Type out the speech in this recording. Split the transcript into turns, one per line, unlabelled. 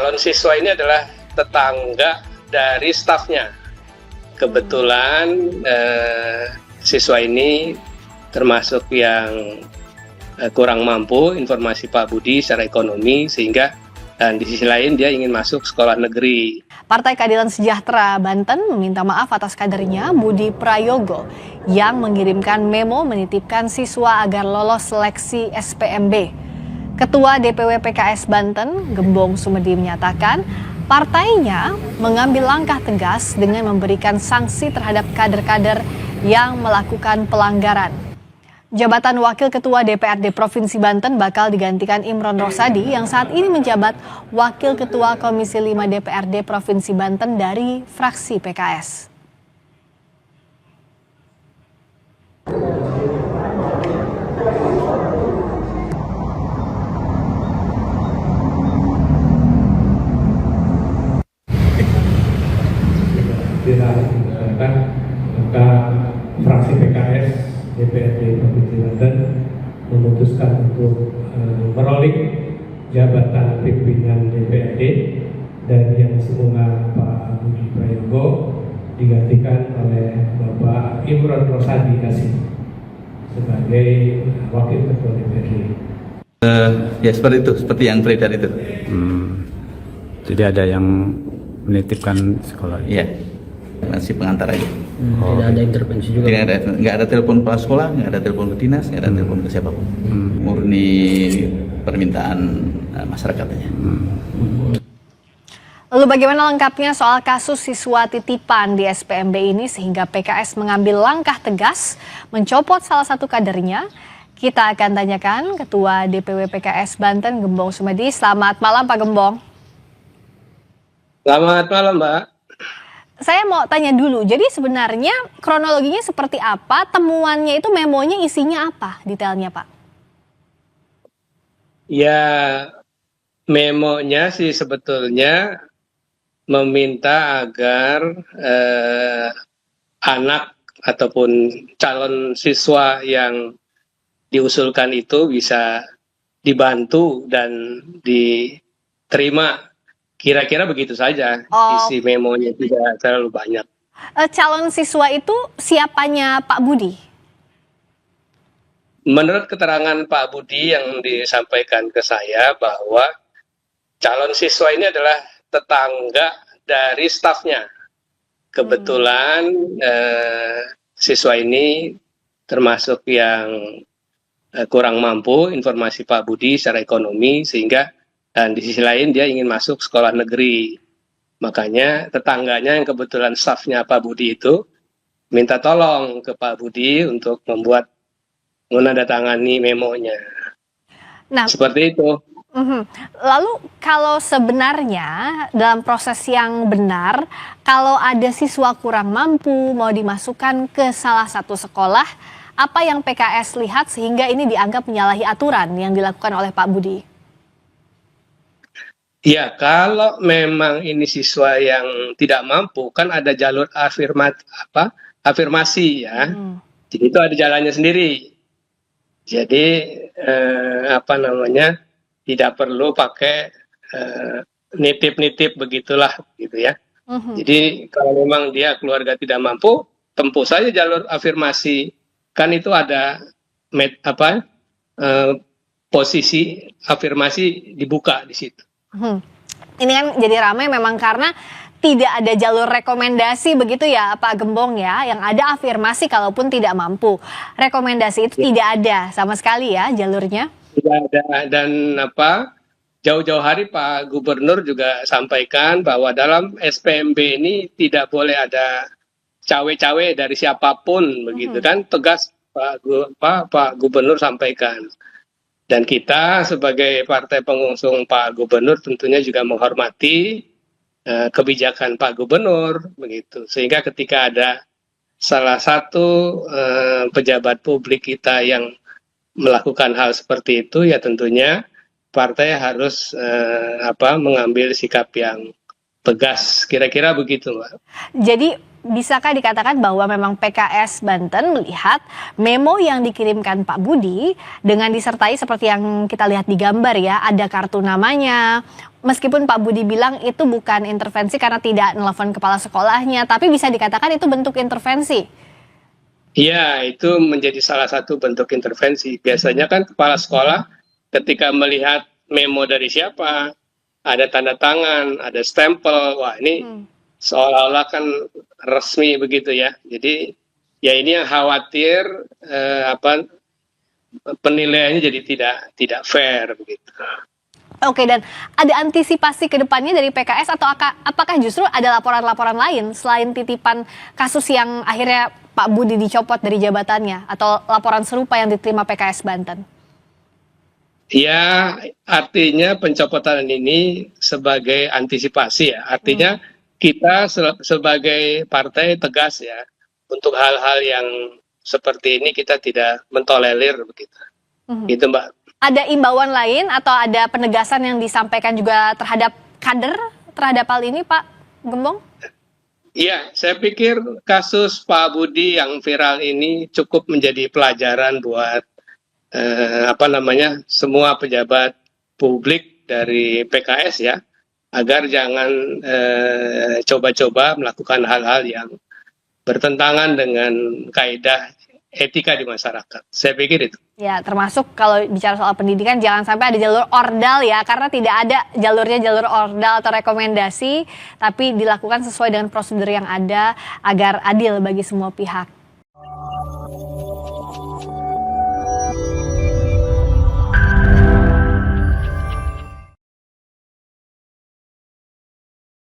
calon siswa ini adalah tetangga dari stafnya. Kebetulan siswa ini termasuk yang kurang mampu, informasi Pak Budi secara ekonomi, sehingga dan di sisi lain dia ingin masuk sekolah negeri.
Partai Keadilan Sejahtera Banten meminta maaf atas kadernya Budi Prayogo yang mengirimkan memo menitipkan siswa agar lolos seleksi SPMB. Ketua DPW PKS Banten, Gembong Sumedi, menyatakan partainya mengambil langkah tegas dengan memberikan sanksi terhadap kader-kader yang melakukan pelanggaran. Jabatan Wakil Ketua DPRD Provinsi Banten bakal digantikan Imron Rosadi yang saat ini menjabat Wakil Ketua Komisi 5 DPRD Provinsi Banten dari fraksi PKS.
Maka fraksi PKS DPRD Provinsi Banten memutuskan untuk merolling jabatan pimpinan DPRD dan yang semula Pak Budi Prayogo digantikan oleh Bapak Imron Rosadi sebagai Wakil Ketua DPRD.
Ya seperti itu, seperti yang beredar itu.
Jadi ada yang menitipkan sekolah.
Iya, masih pengantar aja.
Tidak ada intervensi juga.
Nggak ada telepon kepala sekolah, nggak ada telepon ke dinas, nggak ada telepon ke siapapun. Murni permintaan masyarakatnya.
Lalu bagaimana lengkapnya soal kasus siswa titipan di SPMB ini sehingga PKS mengambil langkah tegas mencopot salah satu kadernya? Kita akan tanyakan Ketua DPW PKS Banten, Gembong Sumedi. Selamat malam Pak Gembong.
Selamat malam Mbak.
Saya mau tanya dulu, jadi sebenarnya kronologinya seperti apa? Temuannya itu memonya isinya apa detailnya Pak?
Ya, memonya sih sebetulnya meminta agar anak ataupun calon siswa yang diusulkan itu bisa dibantu dan diterima. Kira-kira begitu saja. Isi memonya tidak terlalu banyak.
Calon siswa itu siapanya Pak Budi?
Menurut keterangan Pak Budi yang disampaikan ke saya bahwa calon siswa ini adalah tetangga dari stafnya. Kebetulan siswa ini termasuk yang kurang mampu, informasi Pak Budi secara ekonomi, sehingga dan di sisi lain dia ingin masuk sekolah negeri. Makanya tetangganya yang kebetulan stafnya Pak Budi itu minta tolong ke Pak Budi untuk membuat menandatangani memonya. Nah, seperti itu.
Lalu kalau sebenarnya dalam proses yang benar, kalau ada siswa kurang mampu mau dimasukkan ke salah satu sekolah, apa yang PKS lihat sehingga ini dianggap menyalahi aturan yang dilakukan oleh Pak Budi?
Ya, kalau memang ini siswa yang tidak mampu, kan ada jalur afirmasi ya. Jadi itu ada jalannya sendiri. Jadi tidak perlu pakai nitip-nitip begitulah gitu ya. Jadi kalau memang dia keluarga tidak mampu, tempuh saja jalur afirmasi. Kan itu ada posisi afirmasi dibuka di situ.
Ini kan jadi ramai memang karena tidak ada jalur rekomendasi begitu ya Pak Gembong ya, yang ada afirmasi kalaupun tidak mampu. Rekomendasi itu tidak ada sama sekali ya jalurnya?
Tidak ada, dan jauh-jauh hari Pak Gubernur juga sampaikan bahwa dalam SPMB ini tidak boleh ada cawe-cawe dari siapapun begitu kan, tegas Pak Gubernur sampaikan. Dan kita sebagai partai pengusung Pak Gubernur tentunya juga menghormati kebijakan Pak Gubernur begitu. Sehingga ketika ada salah satu pejabat publik kita yang melakukan hal seperti itu, ya tentunya partai harus
mengambil sikap yang tegas, kira-kira begitu, Mbak. Jadi bisakah dikatakan bahwa memang PKS Banten melihat memo yang dikirimkan Pak Budi dengan disertai seperti yang kita lihat di gambar ya, ada kartu namanya. Meskipun Pak Budi bilang itu bukan intervensi karena tidak nelfon kepala sekolahnya, tapi bisa dikatakan itu bentuk intervensi.
Iya, itu menjadi salah satu bentuk intervensi. Biasanya kan kepala sekolah ketika melihat memo dari siapa, ada tanda tangan, ada stempel, wah ini seolah-olah kan resmi begitu ya. Jadi ya ini yang khawatir penilaiannya jadi tidak fair begitu.
Oke, dan ada antisipasi ke depannya dari PKS atau apakah justru ada laporan-laporan lain selain titipan kasus yang akhirnya Pak Budi dicopot dari jabatannya atau laporan serupa yang diterima PKS Banten?
Ya, artinya pencopotan ini sebagai antisipasi ya. Artinya kita sebagai partai tegas ya, untuk hal-hal yang seperti ini kita tidak mentolerir begitu. Gitu Mbak.
Ada imbauan lain atau ada penegasan yang disampaikan juga terhadap kader terhadap hal ini Pak Gembong?
Iya, saya pikir kasus Pak Budi yang viral ini cukup menjadi pelajaran buat semua pejabat publik dari PKS ya, agar jangan coba-coba melakukan hal-hal yang bertentangan dengan kaidah etika di masyarakat. Saya pikir itu.
Ya, termasuk kalau bicara soal pendidikan jangan sampai ada jalur ordal ya, karena tidak ada jalur ordal atau rekomendasi, tapi dilakukan sesuai dengan prosedur yang ada agar adil bagi semua pihak.